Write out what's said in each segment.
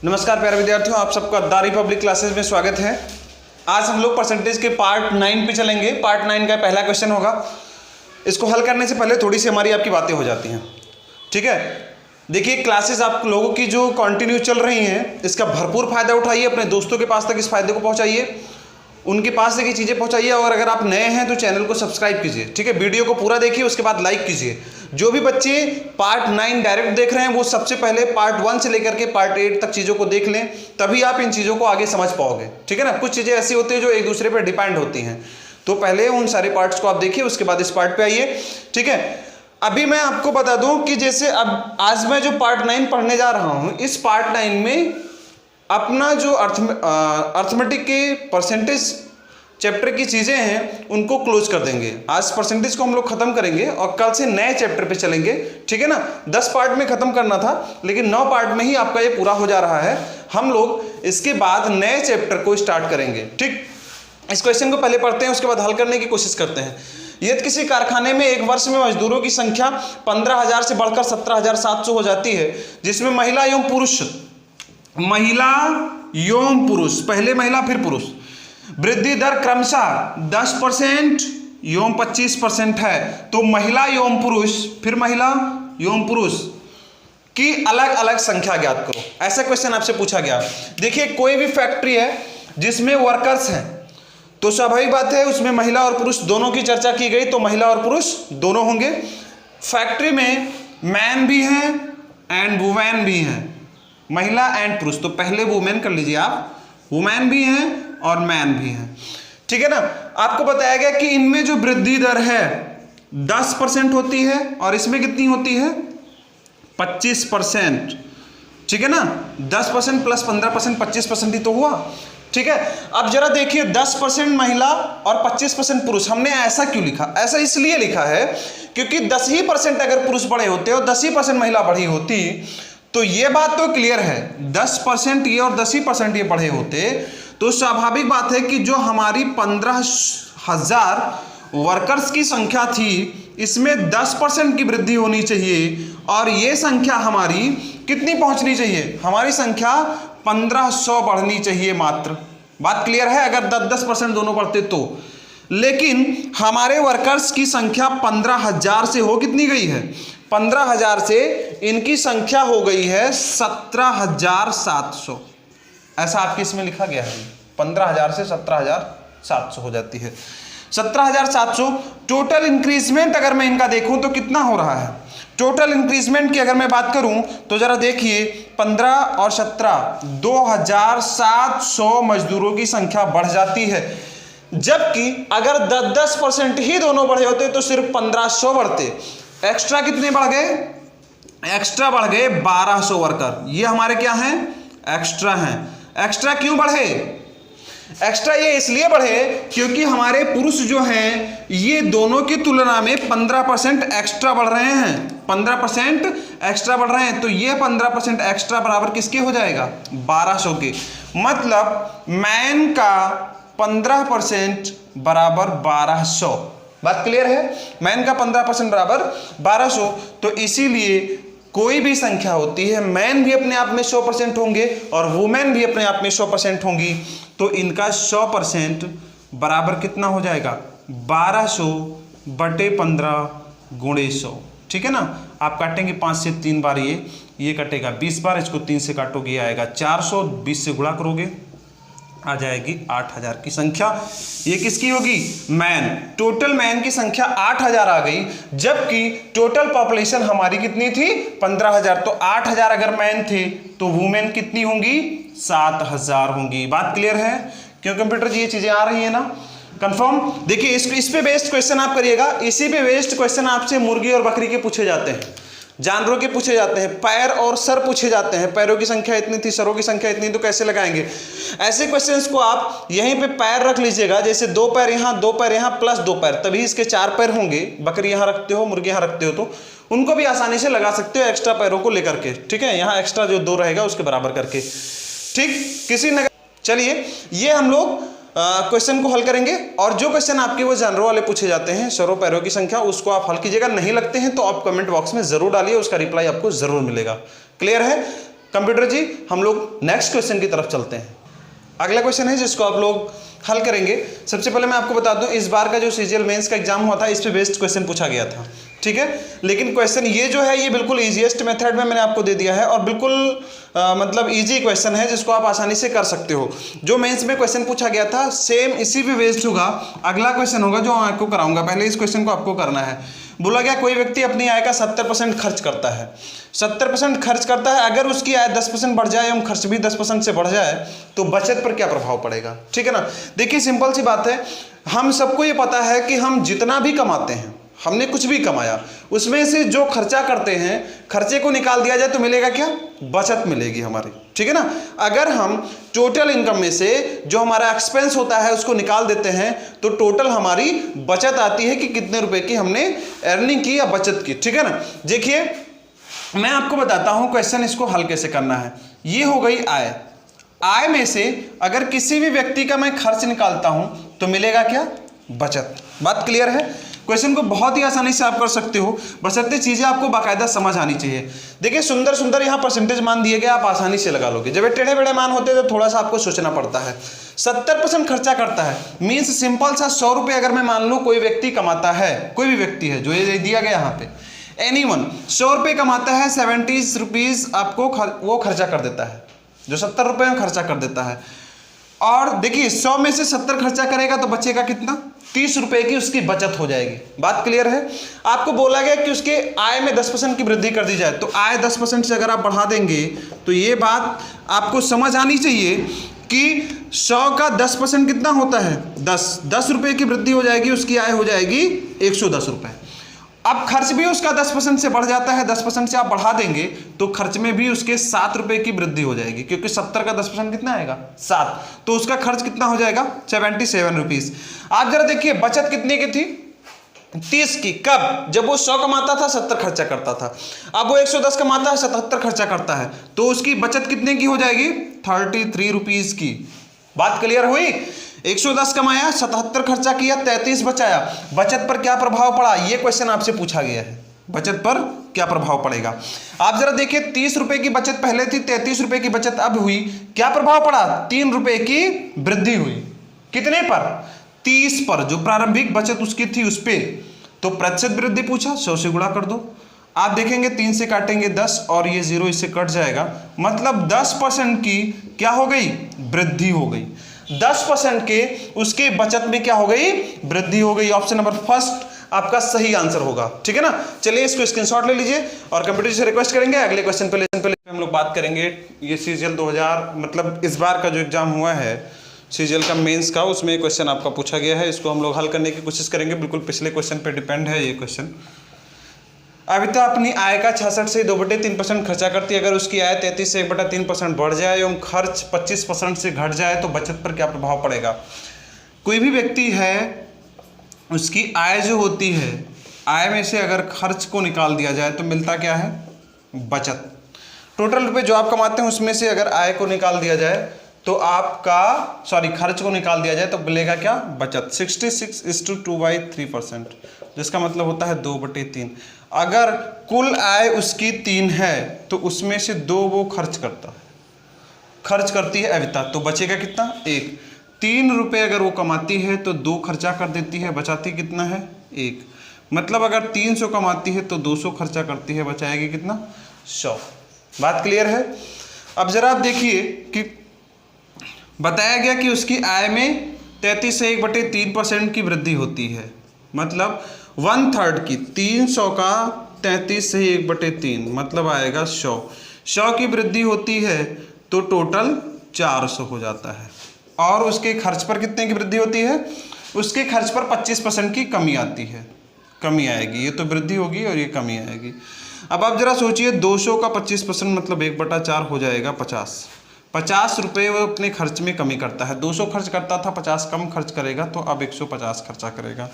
नमस्कार प्यारे विद्यार्थियों, आप सबका दारी पब्लिक क्लासेस में स्वागत है। आज हम लोग परसेंटेज के पार्ट 9 पे चलेंगे। पार्ट 9 का पहला क्वेश्चन होगा। इसको हल करने से पहले थोड़ी सी हमारी आपकी बातें हो जाती हैं, ठीक है। देखिए, क्लासेस आप लोगों की जो कंटिन्यू चल रही हैं, इसका भरपूर फायदा उठाइए, अपने दोस्तों के पास तक इस फायदे को पहुंचाइए, उनके पास तक ये चीज़ें पहुंचाइए। और अगर आप नए हैं तो चैनल को सब्सक्राइब कीजिए, ठीक है। वीडियो को पूरा देखिए, उसके बाद लाइक कीजिए। जो भी बच्चे पार्ट 9 डायरेक्ट देख रहे हैं वो सबसे पहले पार्ट 1 से लेकर के पार्ट 8 तक चीज़ों को देख लें, तभी आप इन चीज़ों को आगे समझ पाओगे, ठीक है ना। कुछ चीज़ें ऐसी होती है जो एक दूसरे पर डिपेंड होती हैं, तो पहले उन सारे पार्ट्स को आप देखिए, उसके बाद इस पार्ट पे आइए, ठीक है। अभी मैं आपको बता दूं कि जैसे अब आज मैं जो पार्ट 9 पढ़ने जा रहा हूं, इस पार्ट 9 में अपना जो अर्थमेटिक के परसेंटेज चैप्टर की चीज़ें हैं उनको क्लोज कर देंगे। आज परसेंटेज को हम लोग खत्म करेंगे और कल से नए चैप्टर पे चलेंगे, ठीक है ना। 10 पार्ट में खत्म करना था, लेकिन 9 पार्ट में ही आपका ये पूरा हो जा रहा है। हम लोग इसके बाद नए चैप्टर को स्टार्ट करेंगे, ठीक। इस क्वेश्चन को पहले पढ़ते हैं, उसके बाद हल करने की कोशिश करते हैं। यदि किसी कारखाने में एक वर्ष में मजदूरों की संख्या 15,000 से बढ़कर 17,700 हो जाती है, जिसमें महिला एवं पुरुष, पहले महिला फिर पुरुष, वृद्धि दर क्रमशः 10% एवं 25% है, तो महिला एवं पुरुष, फिर महिला एवं पुरुष की अलग अलग संख्या ज्ञात करो। ऐसा क्वेश्चन आपसे पूछा गया। देखिए, कोई भी फैक्ट्री है जिसमें वर्कर्स हैं, तो स्वाभाविक बात है उसमें महिला और पुरुष दोनों की चर्चा की गई, तो महिला और पुरुष दोनों होंगे। फैक्ट्री में मैन भी हैं एंड वुमेन भी हैं, महिला एंड पुरुष, तो पहले वुमेन कर लीजिए आप, वुमेन भी हैं और मैन भी हैं, ठीक है ना। आपको बताया गया कि इनमें जो वृद्धि दर है 10% होती है और इसमें कितनी होती है 25%, ठीक है ना। 10% प्लस 15% 25% ही तो हुआ, ठीक है। अब जरा देखिए, 10% महिला और 25% पुरुष, हमने ऐसा क्यों लिखा? ऐसा इसलिए लिखा है क्योंकि 10% अगर पुरुष बढ़े होते और 10% महिला बढ़ी होती तो ये बात तो क्लियर है, 10% ये और 10% ये बढ़े होते तो स्वाभाविक बात है कि जो हमारी 15,000 वर्कर्स की संख्या थी, इसमें 10% की वृद्धि होनी चाहिए और ये संख्या हमारी कितनी पहुंचनी चाहिए? हमारी संख्या 1500 बढ़नी चाहिए मात्र। बात क्लियर है? अगर 10% दोनों बढ़ते तो। लेकिन हमारे वर्कर्स की संख्या 15,000 से हो कितनी गई है? 15,000 से इनकी संख्या हो गई है 17,700। ऐसा आपके इसमें लिखा गया है, 15,000 से 17,700 हो जाती है। 17,700 टोटल इंक्रीजमेंट अगर मैं इनका देखूं तो कितना हो रहा है? टोटल इंक्रीजमेंट की अगर मैं बात करूं तो जरा देखिए, 15 और 17 2,700 मजदूरों की संख्या बढ़ जाती है। जबकि अगर 10% ही दोनों बढ़े होते तो सिर्फ 1,500 बढ़ते। एक्स्ट्रा कितने बढ़ गए? एक्स्ट्रा बढ़ गए 1,200 वर्कर। ये हमारे क्या हैं? एक्स्ट्रा हैं। एक्स्ट्रा क्यों बढ़े? एक्स्ट्रा ये इसलिए बढ़े क्योंकि हमारे पुरुष जो हैं ये दोनों की तुलना में 15% एक्स्ट्रा बढ़ रहे हैं, 15% एक्स्ट्रा बढ़ रहे हैं। तो ये 15% एक्स्ट्रा बराबर किसके हो जाएगा? 1,200 के। मतलब मैन का 15% बराबर 1,200। बात क्लियर है? मैन का 15% बराबर 1,200। तो इसीलिए कोई भी संख्या होती है, मैन भी अपने आप में 100% होंगे और वुमेन भी अपने आप में 100% होंगी, तो इनका 100% बराबर कितना हो जाएगा? 1,200 बटे 15 गुणे 100, ठीक है ना। आप काटेंगे 5 से 3 बार, ये कटेगा 20 बार, इसको 3 से काटोगे ये आएगा 400, 20 से गुणा करोगे आ जाएगी 8,000 की संख्या। ये किसकी होगी? मैन। टोटल मैन की संख्या 8,000 आ गई, जबकि टोटल पॉपुलेशन हमारी कितनी थी? 15,000। तो 8,000 अगर मैन थे तो वुमेन कितनी होंगी? 7,000 होंगी। बात क्लियर है? क्यों कंप्यूटर जी ये चीजें आ रही है ना? कंफर्म? देखिए, इस पे बेस्ड क्वेश्चन आप करिएगा। इसी पे बेस्ड क्वेश्चन आपसे मुर्गी और बकरी के पूछे जाते हैं, जानवरों के पूछे जाते हैं, पैर और सर पूछे जाते हैं। पैरों की संख्या इतनी थी, सरों की संख्या इतनी, तो कैसे लगाएंगे? ऐसे क्वेश्चंस को आप यहीं पे पैर रख लीजिएगा, जैसे 2 पैर यहाँ, 2 पैर यहाँ प्लस 2 पैर, तभी इसके 4 पैर होंगे। बकरी यहाँ रखते हो, मुर्गी यहाँ रखते हो, तो उनको भी आसानी से लगा सकते हो एक्स्ट्रा पैरों को लेकर के, ठीक है। यहाँ एक्स्ट्रा जो 2 रहेगा उसके बराबर करके, ठीक। किसी न चलिए, ये हम लोग क्वेश्चन को हल करेंगे। और जो क्वेश्चन आपके वो जानवरों वाले पूछे जाते हैं, सरों पैरों की संख्या, उसको आप हल कीजिएगा। नहीं लगते हैं तो आप कमेंट बॉक्स में जरूर डालिए, उसका रिप्लाई आपको जरूर मिलेगा। क्लियर है? कंप्यूटर जी हम लोग नेक्स्ट क्वेश्चन की तरफ चलते हैं। अगला क्वेश्चन है जिसको आप लोग हल करेंगे। सबसे पहले मैं आपको बता दूं, इस बार का जो सीजीएल मेंस का एग्जाम हुआ था इस पे बेस्ड क्वेश्चन पूछा गया था, ठीक है। लेकिन क्वेश्चन ये जो है ये बिल्कुल इजीएस्ट मेथड में मैंने आपको दे दिया है और बिल्कुल मतलब इजी क्वेश्चन है जिसको आप आसानी से कर सकते हो। जो मेंस में क्वेश्चन पूछा गया था सेम इसी पे बेस्ड होगा अगला क्वेश्चन होगा जो मैं आपको कराऊंगा। पहले इस क्वेश्चन को आपको करना है। बोला गया कोई व्यक्ति अपनी आय का 70% खर्च करता है, 70% खर्च करता है, अगर उसकी आय 10% बढ़ जाए एवं खर्च भी 10% से बढ़ जाए तो बचत पर क्या प्रभाव पड़ेगा, ठीक है ना। देखिए सिंपल सी बात है, हम सबको ये पता है कि हम जितना भी कमाते हैं, हमने कुछ भी कमाया उसमें से जो खर्चा करते हैं, खर्चे को निकाल दिया जाए तो मिलेगा क्या, बचत मिलेगी हमारी, ठीक है ना। अगर हम टोटल इनकम में से जो हमारा एक्सपेंस होता है उसको निकाल देते हैं तो टोटल हमारी बचत आती है कि कितने रुपए की हमने अर्निंग की या बचत की, ठीक है ना। देखिए मैं आपको बताता हूं क्वेश्चन इसको हल कैसे करना है। ये हो गई आय, आय में से अगर किसी भी व्यक्ति का मैं खर्च निकालता हूं तो मिलेगा क्या, बचत। बात क्लियर है। क्वेश्चन को बहुत ही आसानी से आप कर सकते हो, बशर्ते चीजें आपको बाकायदा समझ आनी चाहिए। देखिए सुंदर सुंदर यहाँ परसेंटेज मान दिए गए, आप आसानी से लगा लोगे। जब ये टेढ़े बेढ़े मान होते हैं तो थोड़ा सा आपको सोचना पड़ता है। 70% खर्चा करता है मीन्स सिंपल सा 100 रुपये अगर मैं मान लूँ कोई व्यक्ति कमाता है, कोई भी व्यक्ति है जो ये दिया गया यहाँ पे, एनीवन 100 रुपये कमाता है, 70 रुपीज आपको वो खर्चा कर देता है, जो 70 रुपये में खर्चा कर देता है। और देखिए 100 में से 70 खर्चा करेगा तो बचेगा कितना, 30 रुपए की उसकी बचत हो जाएगी। बात क्लियर है। आपको बोला गया कि उसके आय में 10% की वृद्धि कर दी जाए, तो आय 10% से अगर आप बढ़ा देंगे तो ये बात आपको समझ आनी चाहिए कि 100 का 10% कितना होता है, 10 रुपए की वृद्धि हो जाएगी, उसकी आय हो जाएगी 110 रुपए। अब खर्च भी उसका 10% से बढ़ जाता है, 10% से आप बढ़ा देंगे तो खर्च में भी उसके 7 रुपए की वृद्धि हो जाएगी, क्योंकि 70 का 10% कितना आएगा, 7, तो उसका खर्च कितना हो जाएगा, 77 रुपीज। आप जरा देखिए बचत कितने की थी, 30 की। कब, जब वो 100 कमाता था 70 खर्चा करता था। अब वो 110 कमाता है 77 खर्चा करता है, तो उसकी बचत कितने की हो जाएगी, 33 रुपीज की। बात क्लियर हुई। 110 कमाया, 77 खर्चा किया, 33 बचाया, बचत पर क्या प्रभाव पड़ा, ये क्वेश्चन आपसे पूछा गया है, बचत पर क्या प्रभाव पड़ेगा। आप जरा देखिए 30 रुपए की बचत पहले थी, 33 रुपए की बचत अब हुई, क्या प्रभाव पड़ा, 3 रुपए की वृद्धि हुई। कितने पर, 30 पर, जो प्रारंभिक बचत उसकी थी उस पे। तो प्रतिशत वृद्धि पूछा, 100 से गुणा कर दो। आप देखेंगे 3 से काटेंगे 10 और ये 0 इससे कट जाएगा, मतलब 10% की क्या हो गई, वृद्धि हो गई। 10% के उसके बचत में क्या हो गई, वृद्धि हो गई। ऑप्शन नंबर फर्स्ट आपका सही आंसर होगा, ठीक है ना। चलिए इसको स्क्रीनशॉट ले लीजिए और कंप्यूटर से रिक्वेस्ट करेंगे अगले क्वेश्चन पे हम लोग बात करेंगे। ये सीजीएल 2000 मतलब इस बार का जो एग्जाम हुआ है सीजीएल का मेंस का, उसमें क्वेश्चन आपका पूछा गया है, इसको हम लोग हल करने की कोशिश करेंगे। बिल्कुल पिछले क्वेश्चन पे डिपेंड है ये क्वेश्चन। अभी तो अपनी आय का 66 से 2/3% खर्चा करती है, अगर उसकी आय 33 से 1/3% बढ़ जाए एवं खर्च 25% से घट जाए तो बचत पर क्या प्रभाव पड़ेगा। कोई भी व्यक्ति है, उसकी आय जो होती है, आय में से अगर खर्च को निकाल दिया जाए तो मिलता क्या है, बचत। टोटल रुपए जो आप कमाते हैं उसमें से अगर आय को निकाल दिया जाए तो आपका खर्च को निकाल दिया जाए तो मिलेगा क्या, बचत। 66:2/3%, जिसका मतलब होता है 2/3। अगर कुल आय उसकी 3 है तो उसमें से 2 वो खर्च करती है अविता, तो बचेगा कितना, 1। 3 रुपए अगर वो कमाती है तो 2 खर्चा कर देती है, बचाती कितना है, 1। मतलब अगर 300 कमाती है तो 200 खर्चा करती है, बचाएगी कितना, 100। बात क्लियर है। अब जरा आप देखिए कि बताया गया कि उसकी आय में 33 से 1/3% की वृद्धि होती है, मतलब 1/3 की, 300 का 33 से 1/3 मतलब आएगा 100। 100 की वृद्धि होती है तो टोटल 400 हो जाता है। और उसके खर्च पर कितने की वृद्धि होती है, उसके खर्च पर 25% की कमी आती है, कमी आएगी। ये तो वृद्धि होगी और ये कमी आएगी। अब आप जरा सोचिए 200 का 25% मतलब 1/4 हो जाएगा 50 रुपये वो अपने खर्च में कमी करता है। 200 खर्च करता था, 50 कम खर्च करेगा तो अब 150 खर्चा करेगा।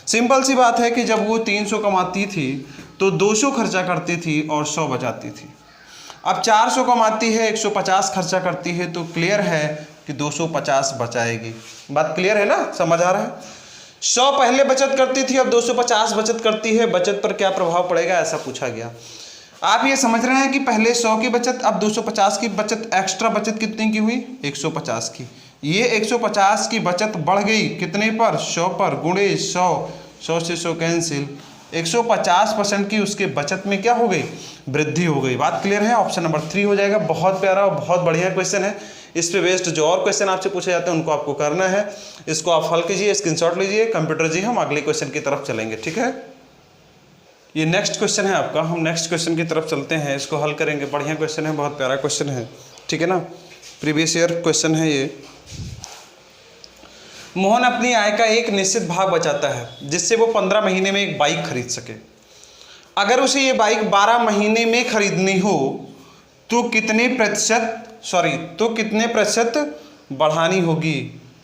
सिंपल सी बात है कि जब वो 300 कमाती थी तो 200 खर्चा करती थी और 100 बचाती थी। अब 400 कमाती है, 150 खर्चा करती है, तो क्लियर है कि 250 बचाएगी। बात क्लियर है ना, समझ आ रहा है। 100 पहले बचत करती थी, अब 250 बचत करती है, बचत पर क्या प्रभाव पड़ेगा, ऐसा पूछा गया। आप ये समझ रहे हैं कि पहले 100 की बचत, अब 250 की बचत, एक्स्ट्रा बचत कितने की हुई? 150 की। ये 150 की बचत बढ़ गई कितने पर? 100 पर, गुणे 100, 100 से 100 कैंसिल, 150% की उसके बचत में क्या हो गई? वृद्धि हो गई। बात क्लियर है? ऑप्शन नंबर 3 हो जाएगा। बहुत प्यारा और बहुत बढ़िया क्वेश्चन है। इस पे बेस्ड जो और क्वेश्चन आपसे पूछे जाते हैं उनको आपको करना है। इसको आप हल कीजिए, स्क्रीनशॉट लीजिए, कंप्यूटर जी, हम अगले क्वेश्चन की तरफ चलेंगे। ठीक है, ये नेक्स्ट क्वेश्चन है आपका, हम नेक्स्ट क्वेश्चन की तरफ चलते हैं, इसको हल करेंगे। बढ़िया क्वेश्चन है, बहुत प्यारा क्वेश्चन है। ठीक है ना, प्रीवियस ईयर क्वेश्चन है ये। मोहन अपनी आय का एक निश्चित भाग बचाता है जिससे वो 15 महीने में एक बाइक खरीद सके। अगर उसे ये बाइक 12 महीने में खरीदनी हो तो कितने प्रतिशत बढ़ानी होगी?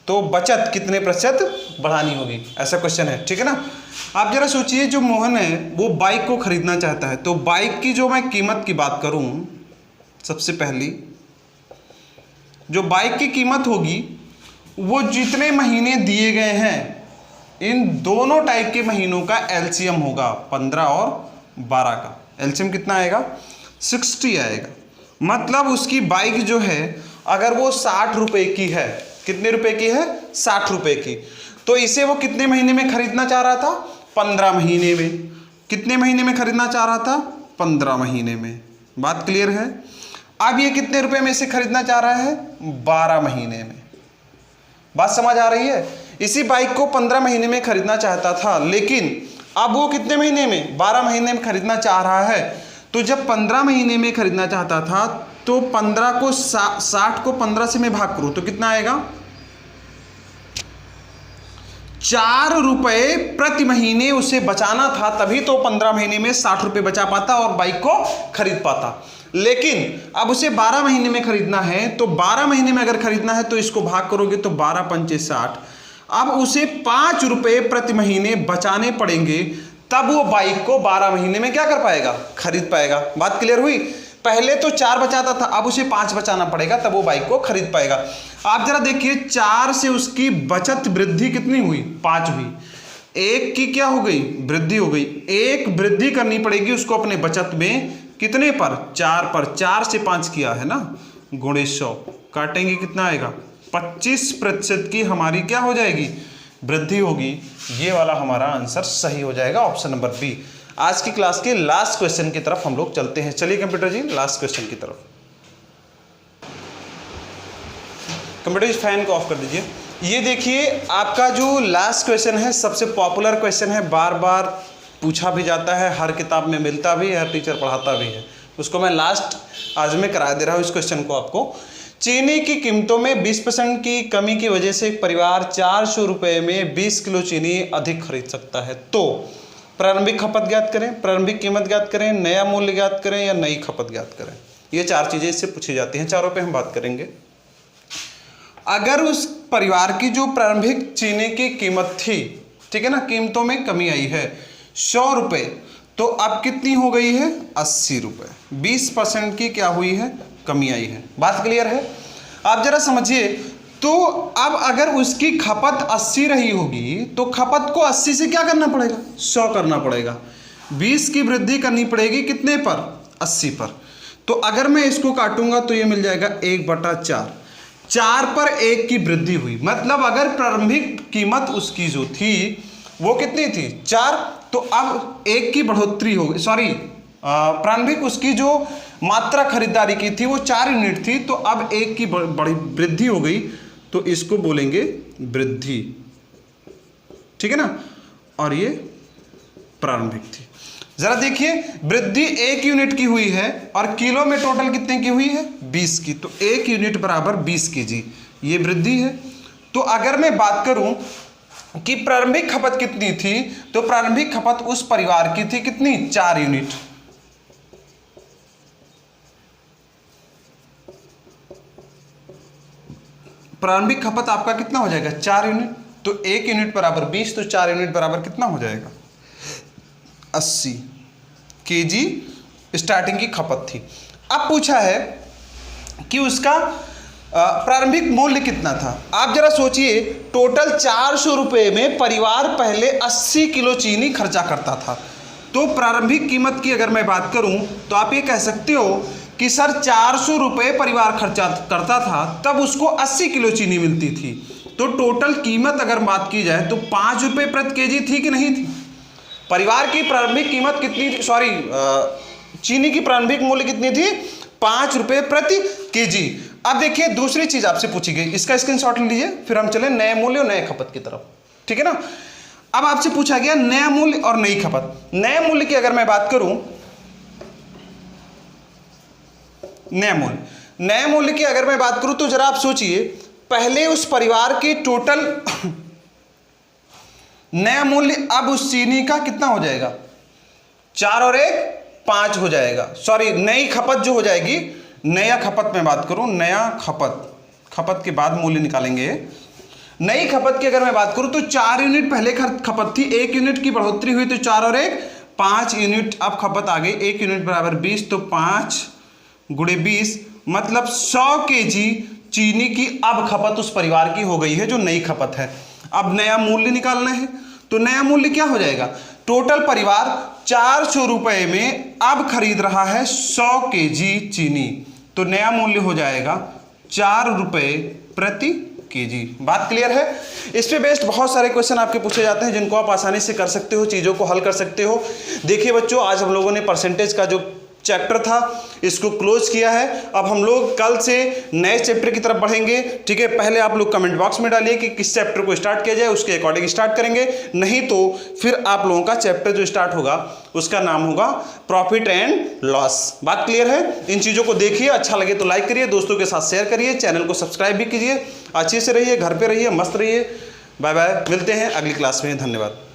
तो बचत कितने प्रतिशत बढ़ानी होगी, ऐसा क्वेश्चन है। ठीक है ना, आप जरा सोचिए, जो मोहन है वो बाइक को खरीदना चाहता है, तो बाइक की जो मैं कीमत की बात करूं, सबसे पहली जो बाइक की कीमत होगी वो जितने महीने दिए गए हैं, इन दोनों टाइप के महीनों का एलसीएम होगा, 15 और 12 का एलसीएम कितना आएगा? 60 आएगा। मतलब उसकी बाइक जो है अगर वो 60 रुपए की है, कितने रुपए की है? 60 रुपए की, तो इसे वो कितने महीने में खरीदना चाह रहा था? 15 महीने में। कितने महीने में खरीदना चाह रहा था? 15 महीने में। बात क्लियर है? अब ये कितने रुपए में इसे खरीदना चाह रहा है? 12 महीने में। बात समझ आ रही है? इसी बाइक को 15 महीने में खरीदना चाहता था, लेकिन अब वो कितने महीने में? 12 महीने में खरीदना चाह रहा है। तो जब 15 महीने में खरीदना चाहता था तो 15 को 60 को 15 से मैं भाग करूं तो कितना आएगा? 4 रुपए प्रति महीने उसे बचाना था, तभी तो 15 महीने में 60 रुपए बचा पाता और बाइक को खरीद पाता। लेकिन अब उसे 12 महीने में खरीदना है, तो 12 महीने में अगर खरीदना है तो इसको भाग करोगे तो 12 पंचे 60। अब उसे 5 रुपए प्रति महीने बचाने पड़ेंगे, तब वो बाइक को 12 महीने में क्या कर पाएगा? खरीद पाएगा। बात क्लियर हुई? पहले तो 4 बचाता था, अब उसे 5 बचाना पड़ेगा, तब वो बाइक को खरीद पाएगा। आप जरा देखिए, 4 से उसकी बचत वृद्धि कितनी हुई? 5 हुई। 1 की क्या हो गई? वृद्धि हो गई। 1 वृद्धि करनी पड़ेगी उसको अपने बचत में, कितने पर? 4 पर। 4 से 5 किया है ना, गुणे 100, काटेंगे कितना आएगा? 25% की हमारी क्या हो जाएगी? वृद्धि होगी। ये वाला हमारा आंसर सही हो जाएगा, ऑप्शन नंबर बी। आज की क्लास के लास्ट क्वेश्चन की तरफ हम लोग चलते हैं। चलिए कंप्यूटर जी, लास्ट क्वेश्चन की तरफ। कंप्यूटर जी फैन को ऑफ कर दीजिए। ये देखिए, आपका जो लास्ट क्वेश्चन है सबसे पॉपुलर क्वेश्चन है, बार बार पूछा भी जाता है, हर किताब में मिलता भी है, हर टीचर पढ़ाता भी है। उसको मैं लास्ट आज में करा दे रहा हूँ इस क्वेश्चन को आपको। चीनी की कीमतों में 20% की कमी की वजह से एक परिवार 400 रुपये में 20 किलो चीनी अधिक खरीद सकता है। तो प्रारंभिक खपत ज्ञात करें, प्रारंभिक कीमत ज्ञात करें, नया मूल्य ज्ञात करें या नई खपत ज्ञात करें। ये 4 चीज़ें इससे पूछी जाती हैं, चारों पे हम बात करेंगे। अगर उस परिवार की जो प्रारंभिक चीनी की कीमत थी, ठीक है ना, कीमतों में कमी आई है 100 रुपये, तो अब कितनी हो गई है? 80 रुपये। 20% की क्या हुई है? कमी आई है। बात क्लियर है? आप जरा समझिए, तो अब अगर उसकी खपत 80 रही होगी तो खपत को 80 से क्या करना पड़ेगा? 100 करना पड़ेगा। 20 की वृद्धि करनी पड़ेगी कितने पर? 80 पर। तो अगर मैं इसको काटूंगा तो ये मिल जाएगा 1/4। 4 पर 1 की वृद्धि हुई, मतलब अगर प्रारंभिक कीमत उसकी जो थी वो कितनी थी? 4, तो अब 1 की बढ़ोतरी हो गई, प्रारंभिक उसकी जो मात्रा खरीदारी की थी वो 4 यूनिट थी, तो अब 1 की बड़ी वृद्धि हो गई, तो इसको बोलेंगे वृद्धि। ठीक है ना, और ये प्रारंभिक थी। जरा देखिए, वृद्धि 1 यूनिट की हुई है और किलो में टोटल कितने की हुई है? 20 की, तो 1 यूनिट बराबर 20 kg, ये वृद्धि है। तो अगर मैं बात करूं कि प्रारंभिक खपत कितनी थी, तो प्रारंभिक खपत उस परिवार की थी कितनी? 4 यूनिट। प्रारंभिक खपत आपका कितना हो जाएगा? 4 यूनिट। तो 1 यूनिट बराबर 20, तो 4 यूनिट बराबर कितना हो जाएगा? 80 kg स्टार्टिंग की खपत थी। अब पूछा है कि उसका प्रारंभिक मूल्य कितना था। आप जरा सोचिए, टोटल 400 रुपये में परिवार पहले 80 किलो चीनी खर्चा करता था। तो प्रारंभिक कीमत की अगर मैं बात करूं तो आप ये कह सकते हो कि सर 400 रुपये परिवार खर्चा करता था, तब उसको 80 किलो चीनी मिलती थी। तो टोटल कीमत अगर बात की जाए तो 5 रुपये प्रति केजी थी कि नहीं थी? परिवार की प्रारंभिक कीमत कितनी थी? चीनी की प्रारंभिक मूल्य कितनी थी? 5 रुपये प्रति केजी। अब देखिए दूसरी चीज आपसे पूछी गई, इसका स्क्रीनशॉट लीजिए, फिर हम चले नए मूल्य और नए खपत की तरफ, ठीक है ना। अब आपसे पूछा गया नया मूल्य और नई खपत। नए मूल्य की अगर मैं बात करूं, नए मूल्य की अगर मैं बात करूं तो जरा आप सोचिए, पहले उस परिवार के टोटल नया मूल्य अब उस चीनी का कितना हो जाएगा? 4 और 1 5 हो जाएगा। नई खपत जो हो जाएगी, नया खपत में बात करूं, नया खपत के बाद मूल्य निकालेंगे। नई खपत की अगर मैं बात करूं तो 4 यूनिट पहले खपत थी, 1 यूनिट की बढ़ोतरी हुई तो 4 और 1 5 यूनिट अब खपत आ गई। 1 यूनिट बराबर 20, तो 5 गुणे 20 मतलब 100 केजी चीनी की अब खपत उस परिवार की हो गई है, जो नई खपत है। अब नया मूल्य निकालना है, तो नया मूल्य क्या हो जाएगा? टोटल परिवार 400 रुपये में अब खरीद रहा है 100 केजी चीनी, तो नया मूल्य हो जाएगा 4 रुपये प्रति केजी। बात क्लियर है? इस पे बेस्ड बहुत सारे क्वेश्चन आपके पूछे जाते हैं, जिनको आप आसानी से कर सकते हो, चीज़ों को हल कर सकते हो। देखिए बच्चों, आज हम लोगों ने परसेंटेज का जो चैप्टर था इसको क्लोज किया है। अब हम लोग कल से नए चैप्टर की तरफ बढ़ेंगे, ठीक है। पहले आप लोग कमेंट बॉक्स में डालिए कि किस चैप्टर को स्टार्ट किया जाए, उसके अकॉर्डिंग स्टार्ट करेंगे। नहीं तो फिर आप लोगों का चैप्टर जो स्टार्ट होगा उसका नाम होगा प्रॉफिट एंड लॉस। बात क्लियर है? इन चीज़ों को देखिए, अच्छा लगे तो लाइक करिए, दोस्तों के साथ शेयर करिए, चैनल को सब्सक्राइब भी कीजिए। अच्छे से रहिए, घर पे रहिए, मस्त रहिए। बाय बाय, मिलते हैं अगली क्लास में। धन्यवाद।